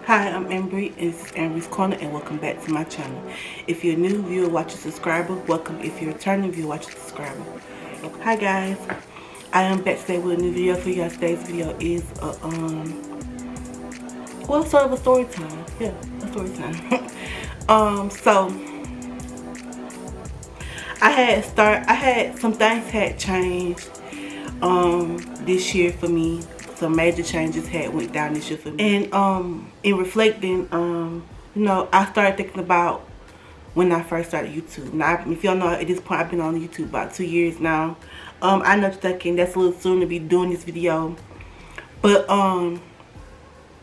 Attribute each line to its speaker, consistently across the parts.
Speaker 1: Hi, I'm Embry, and this is Embry's Corner, and welcome back to my channel. If you're a new viewer, watcher, subscriber, welcome. If you're a returning viewer, watcher, subscriber. Hi guys, I am back today with a new video for you guys. Today's video is well, sort of a story time. Yeah, a story time. So I had some things had changed this year for me. Some major changes had went down this year for me. And in reflecting, I started thinking about when I first started YouTube. Now, if y'all know, at this point I've been on YouTube about 2 years now. I know you're thinking that's a little soon to be doing this video, but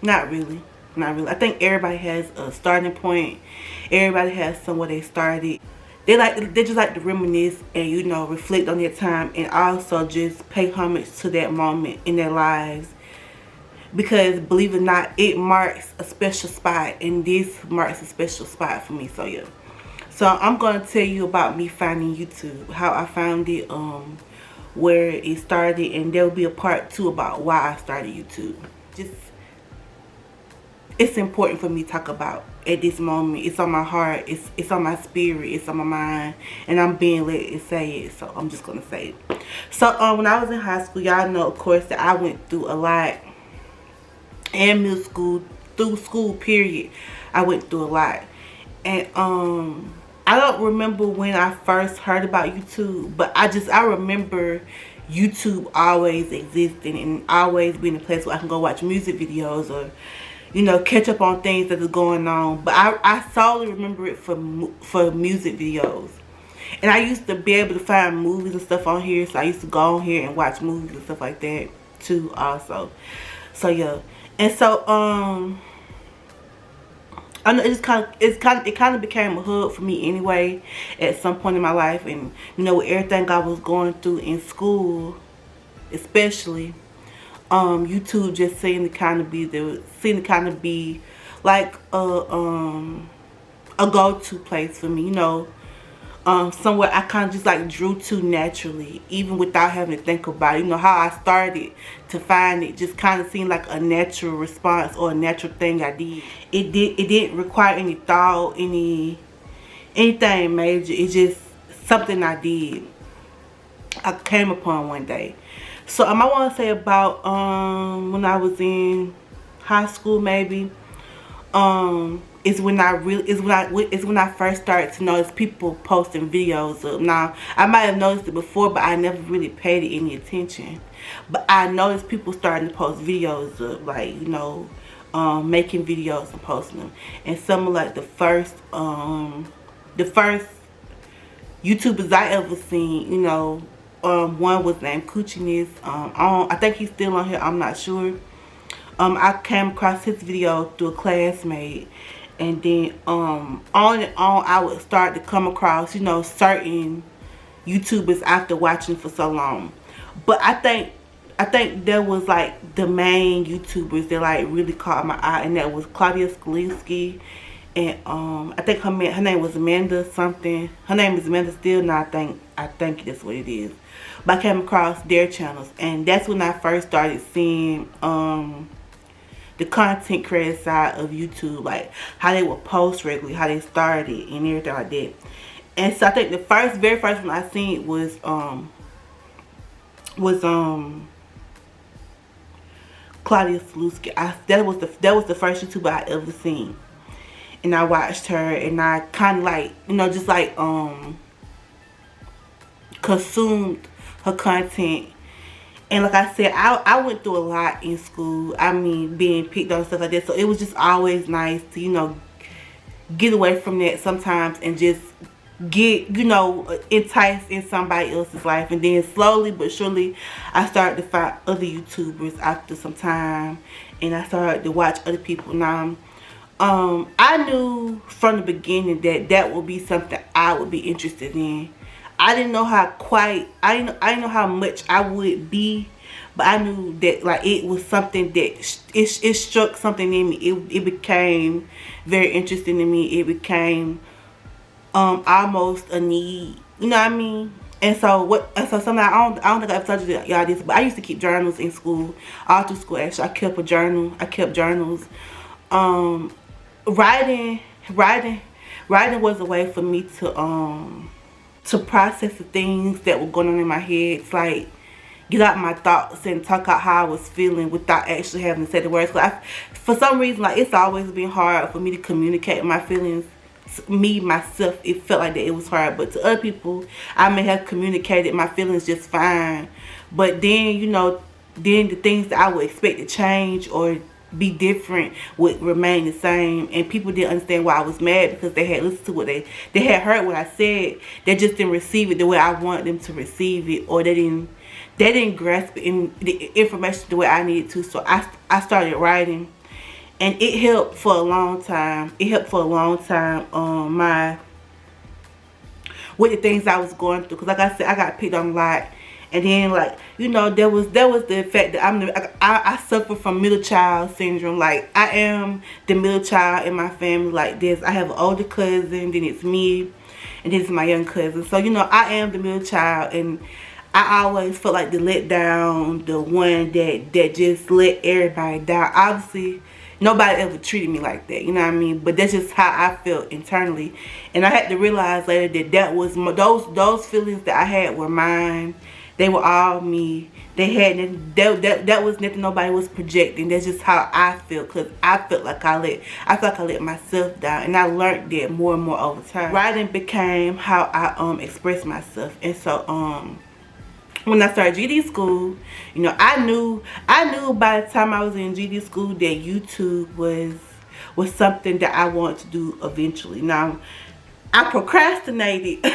Speaker 1: not really. Not really. I think everybody has a starting point. Everybody has somewhere they started. They just like to reminisce and reflect on their time, and also just pay homage to that moment in their lives, because believe it or not, it marks a special spot, and this marks a special spot for me. So yeah, so I'm gonna tell you about me finding YouTube, how I found it, where it started, and there will be a part 2 about why I started YouTube. Just, it's important for me to talk about at this moment. It's on my heart, it's on my spirit, it's on my mind, and I'm being let to say it, so I'm just gonna say it. So when I was in high school, y'all know of course that I went through a lot, and middle school, through school period, I went through a lot. And I don't remember when I first heard about YouTube, but I remember YouTube always existing and always being a place where I can go watch music videos or catch up on things that are going on. But I solely remember it for music videos. And I used to be able to find movies and stuff on here, so I used to go on here and watch movies and stuff like that too also. So yeah. And so I know it kind of became a hub for me anyway at some point in my life. And with everything I was going through in school, especially, YouTube just seemed to kind of be like a go-to place for me, somewhere I kind of just like drew to naturally, even without having to think about it. How I started to find it just kind of seemed like a natural response or a natural thing I did. It didn't require any thought, anything major. It's just something I did, I came upon one day. So I want to say about when I was in high school, maybe, is when I first started to notice people posting videos up. Now, I might have noticed it before, but I never really paid it any attention. But I noticed people starting to post videos up, like, making videos and posting them. And some of like the first YouTubers I ever seen, one was named Coochinis. I think he's still on here, I'm not sure. I came across his video through a classmate, and then on and on I would start to come across certain YouTubers after watching for so long. But I think there was like the main YouTubers that like really caught my eye, and that was Claudia Skaliski, and I think her name was Amanda something. Her name is Amanda still now, I think that's what it is. But I came across their channels, and that's when I first started seeing the content creator side of YouTube, like how they would post regularly, how they started, and everything like that. And so I think the very first one I seen was Claudia Skaliski. That was the first YouTuber I ever seen, and I watched her, and I kind of like just like consumed her content. And like I said, I went through a lot in school. I mean, being picked on and stuff like that. So it was just always nice to, get away from that sometimes and just get, enticed in somebody else's life. And then slowly but surely, I started to find other YouTubers after some time. And I started to watch other people. Now, I knew from the beginning that would be something I would be interested in. I didn't know I didn't know how much I would be, but I knew that like it was something that it struck something in me. It became very interesting in me. It became almost a need. You know what I mean? And so something I don't think I've told y'all this, but I used to keep journals in school, all through school. Actually, I kept a journal. I kept journals. writing was a way for me to process the things that were going on in my head. It's like get out my thoughts and talk out how I was feeling without actually having to say the words. For some reason, like, it's always been hard for me to communicate my feelings. Me, myself, it felt like that it was hard. But to other people, I may have communicated my feelings just fine. But then, you know, then the things that I would expect to change or be different would remain the same, and people didn't understand why I was mad, because they had listened to what they had heard what I said. They just didn't receive it the way I wanted them to receive it, or they didn't grasp in the information the way I needed to. So I started writing, and it helped for a long time. With the things I was going through, because like I said, I got picked on a lot. And then, like, you know, there was the fact that I suffer from middle child syndrome. Like, I am the middle child in my family. Like this, I have an older cousin, then it's me, and then it's my young cousin. So, you know, I am the middle child, and I always felt like the letdown, the one that just let everybody down. Obviously, nobody ever treated me like that, you know what I mean? But that's just how I felt internally, and I had to realize later that was those feelings that I had were mine. They were all me. That was nothing nobody was projecting. That's just how I feel, because I felt like I let myself down, and I learned that more and more over time. Writing became how I express myself, and so when I started GD school, you know, I knew by the time I was in GD school that YouTube was something that I wanted to do eventually. Now, I procrastinated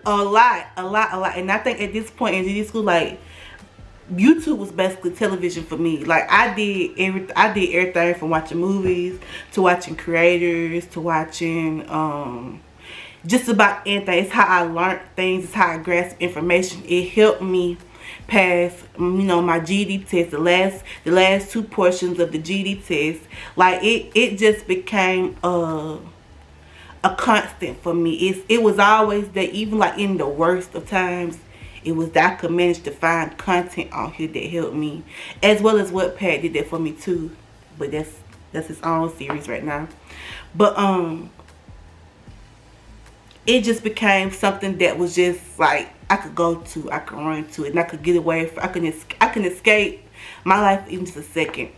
Speaker 1: a lot, and I think at this point in GD school, like, YouTube was basically television for me. Like, I did everything from watching movies to watching creators to watching just about anything. It's how I learned things. It's how I grasped information. It helped me pass, you know, my GD test, the last two portions of the GD test. Like, it just became a constant for me. It was always that, even like in the worst of times, it was that I could manage to find content on here that helped me, as well as Wattpad did that for me too. But that's its own series right now. But it just became something that was just like I could go to, I could run to it, and I could get away from, I can escape my life even just a second.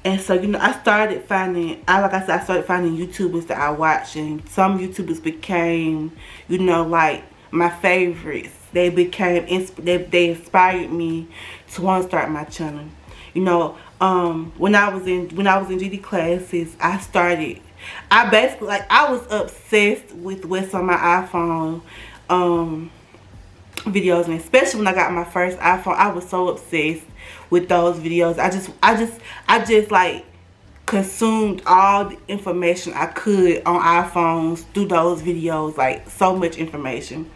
Speaker 1: And so, you know, I started finding YouTubers that I watch, and some YouTubers became, you know, like my favorites. They inspired me to want to start my channel. You know, when I was in GD classes, I basically, like, I was obsessed with what's on my iPhone videos, and especially when I got my first iPhone, I was so obsessed with those videos. I just like consumed all the information I could on iPhones through those videos, like so much information.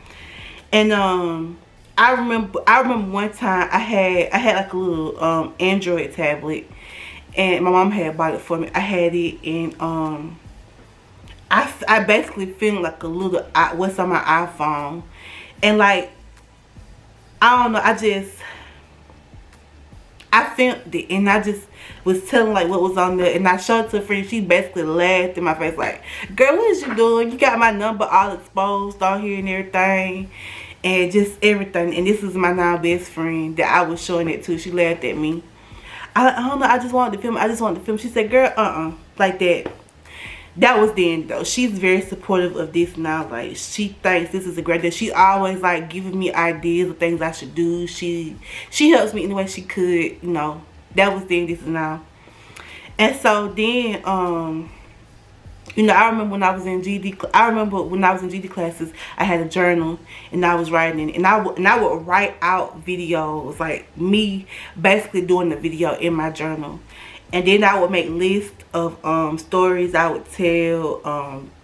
Speaker 1: And I remember one time I had like a little Android tablet, and my mom had bought it for me. I had it, and I basically filmed like a little what's on my iPhone, and like, I don't know, I filmed it, and I just was telling like what was on there, and I showed it to a friend. She basically laughed in my face like, "Girl, what is you doing? You got my number all exposed on here and everything, and just everything." And this is my now best friend that I was showing it to. She laughed at me. I don't know, I just wanted to film. She said, "Girl, like that." That was then though. She's very supportive of this now. Like, she thinks this is a great day. She always like giving me ideas of things I should do. She helps me in the way she could, you know. That was then, this is now. And so then you know, I remember when I was in GD classes, I had a journal, and I was writing, and I would write out videos, like me basically doing the video in my journal. And then I would make lists of stories I would tell,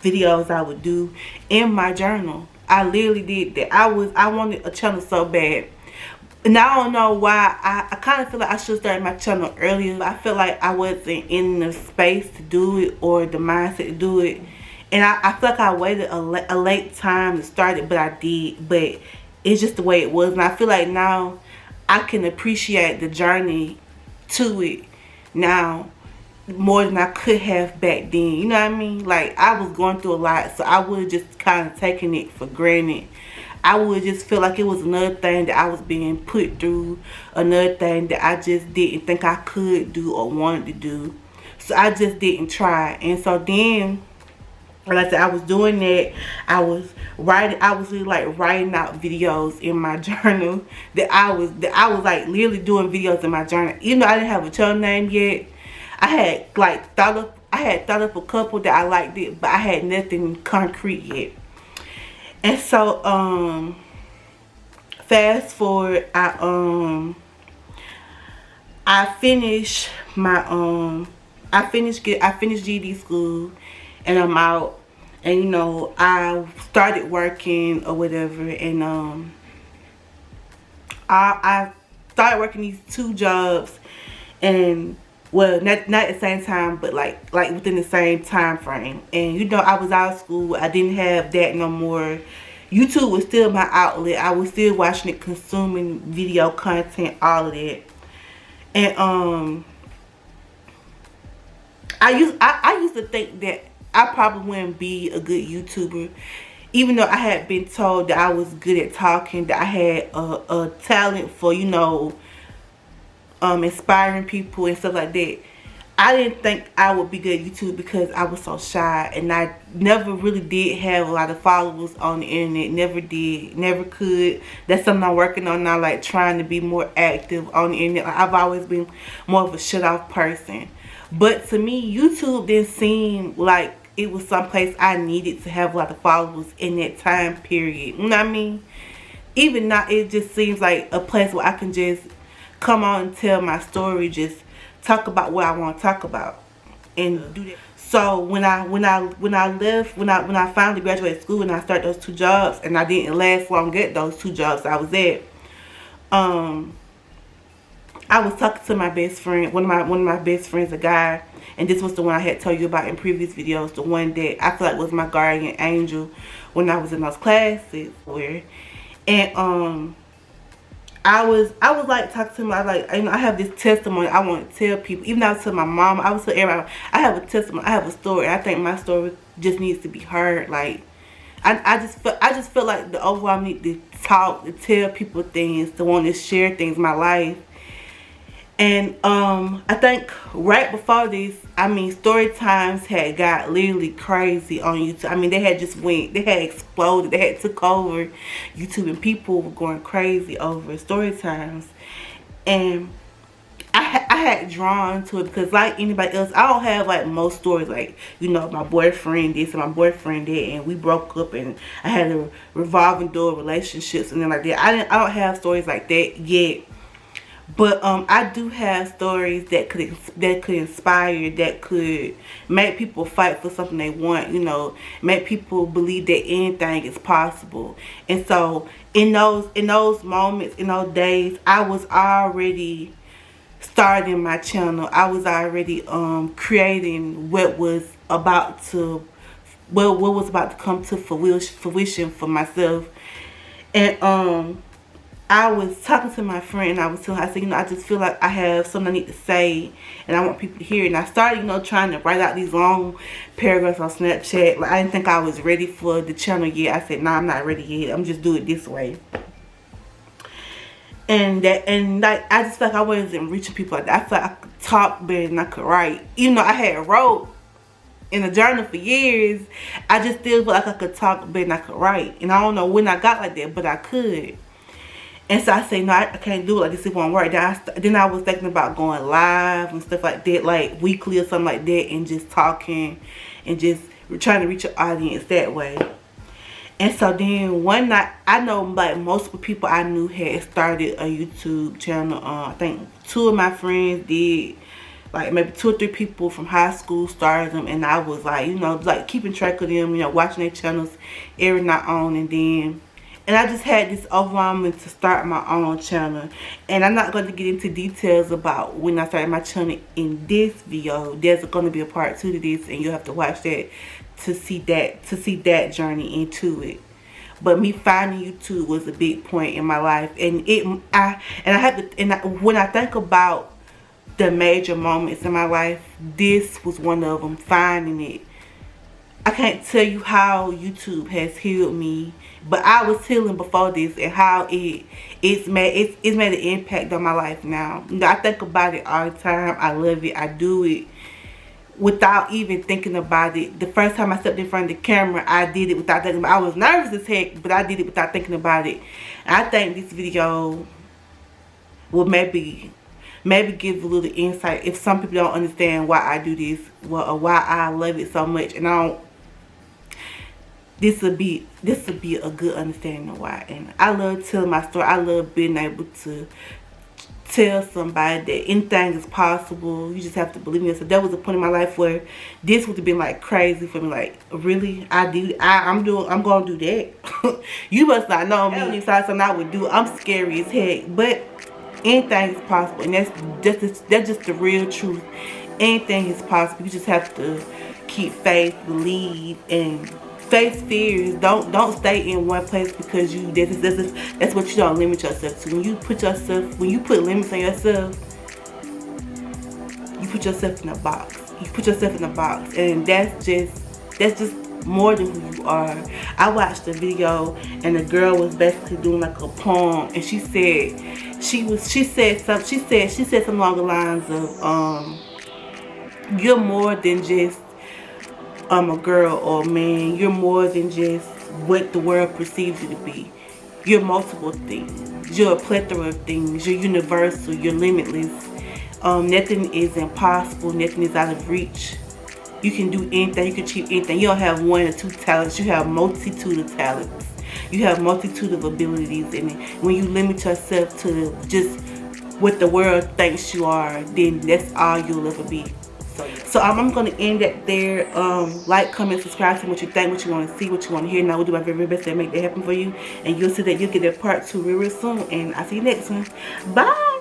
Speaker 1: videos I would do in my journal. I literally did that. I wanted a channel so bad. And I don't know why. I kind of feel like I should start my channel earlier. I feel like I wasn't in the space to do it, or the mindset to do it. And I feel like I waited a late time to start it, but I did. But it's just the way it was. And I feel like now I can appreciate the journey to it now, more than I could have back then. You know what I mean? Like, I was going through a lot, so I would just kind of taken it for granted. I would just feel like it was another thing that I was being put through, another thing that I just didn't think I could do or wanted to do. So I just didn't try. And so then, like I said, I was doing that. I was really like writing out videos in my journal that I was like literally doing videos in my journal. Even though I didn't have a channel name yet, I had like thought up a couple that I liked it, but I had nothing concrete yet. And so fast forward, I finished my I finished GED school, and I'm out. And you know, I started working or whatever, and I started working these 2 jobs, and well, not at the same time, but like within the same time frame. And you know, I was out of school. I didn't have that no more. YouTube was still my outlet. I was still watching it, consuming video content, all of that. And I used to think that I probably wouldn't be a good YouTuber, even though I had been told that I was good at talking, that I had a talent for, you know, inspiring people and stuff like that. I didn't think I would be good at YouTube because I was so shy, and I never really did have a lot of followers on the internet. Never could. That's something I'm working on now, like trying to be more active on the internet. Like, I've always been more of a shut off person. But to me, YouTube didn't seem like it was someplace I needed to have a lot of followers in that time period. You know what I mean? Even now, it just seems like a place where I can just come on and tell my story, just talk about what I want to talk about, and do that. So when I finally graduated school and I started those 2 jobs, and I didn't last long at those 2 jobs I was at, I was talking to my best friend, one of my best friends, a guy, and this was the one I had told you about in previous videos, the one that I feel like was my guardian angel when I was in those classes. And I was like talking to him. I like, you know, I have this testimony I want to tell people. Even though I was telling my mom, I was telling everybody, I have a testimony, I have a story. I think my story just needs to be heard. Like, I just feel like the overall need to talk, to tell people things, to want to share things in my life. And I think right before this, I mean, story times had got literally crazy on YouTube. I mean, they had exploded, they had took over YouTube, and people were going crazy over story times. And I had drawn to it because, like anybody else, I don't have like most stories, like, you know, my boyfriend this and my boyfriend that, and we broke up, and I had a revolving door relationships and then like that. I don't have stories like that yet. But I do have stories that could inspire, that could make people fight for something they want, you know, make people believe that anything is possible. And so in those moments, in those days, I was already starting my channel. I was already creating what was about to come to fruition for myself. And I was talking to my friend, and I was telling her, I said, you know, I just feel like I have something I need to say, and I want people to hear it. And I started, you know, trying to write out these long paragraphs on Snapchat. Like, I didn't think I was ready for the channel yet. I said, nah, I'm not ready yet. I'm just doing it this way. And like, I just feel like I wasn't reaching people like that. I feel like I could talk better than I could write. Even though I had wrote in a journal for years, I just still feel like I could talk better than I could write. And I don't know when I got like that, but I could. And so I say, no, I can't do it like this. It won't work. Then I was thinking about going live and stuff like that, like weekly or something like that, and just talking and just trying to reach an audience that way. And so then one night, I know like most people I knew had started a YouTube channel. I think 2 of my friends did. Like maybe 2 or 3 people from high school started them, and I was like, you know, like keeping track of them, you know, watching their channels every night on, and I just had this overwhelming to start my own channel. And I'm not going to get into details about when I started my channel in this video. There's going to be a part 2 to this, and you'll have to watch that to see that journey into it. But me finding YouTube was a big point in my life, and when I think about the major moments in my life, this was one of them, finding it. I can't tell you how YouTube has healed me, but I was healing before this, and how it's made an impact on my life now. I think about it all the time. I love it. I do it without even thinking about it. The first time I stepped in front of the camera, I did it without thinking about it. I was nervous as heck, but I did it without thinking about it. And I think this video will maybe give a little insight if some people don't understand why I do this, or why I love it so much. And this will be a good understanding of why. And I love telling my story. I love being able to tell somebody that anything is possible. You just have to believe in yourself. There was a point in my life where this would have been like crazy for me. Like, really? I'm gonna do that? You must not know me. If that's something I would do, I'm scary as heck. But anything is possible, and that's just the real truth. Anything is possible. You just have to keep faith, believe, and face fears. Don't stay in one place because that's what you don't limit yourself to. When you put limits on yourself, you put yourself in a box. And that's just more than who you are. I watched a video, and the girl was basically doing like a poem, and she said something along the lines of you're more than just a girl or a man. You're more than just what the world perceives you to be. You're multiple things. You're a plethora of things. You're universal. You're limitless. Nothing is impossible. Nothing is out of reach. You can do anything. You can achieve anything. You don't have one or two talents. You have multitude of talents. You have multitude of abilities. And when you limit yourself to just what the world thinks you are, then that's all you'll ever be. So I'm going to end that there. Like, comment, subscribe, to what you think, what you want to see, what you want to hear. And I will do my very best to make that happen for you. And you'll see that you'll get that part 2 real soon. And I'll see you next one. Bye.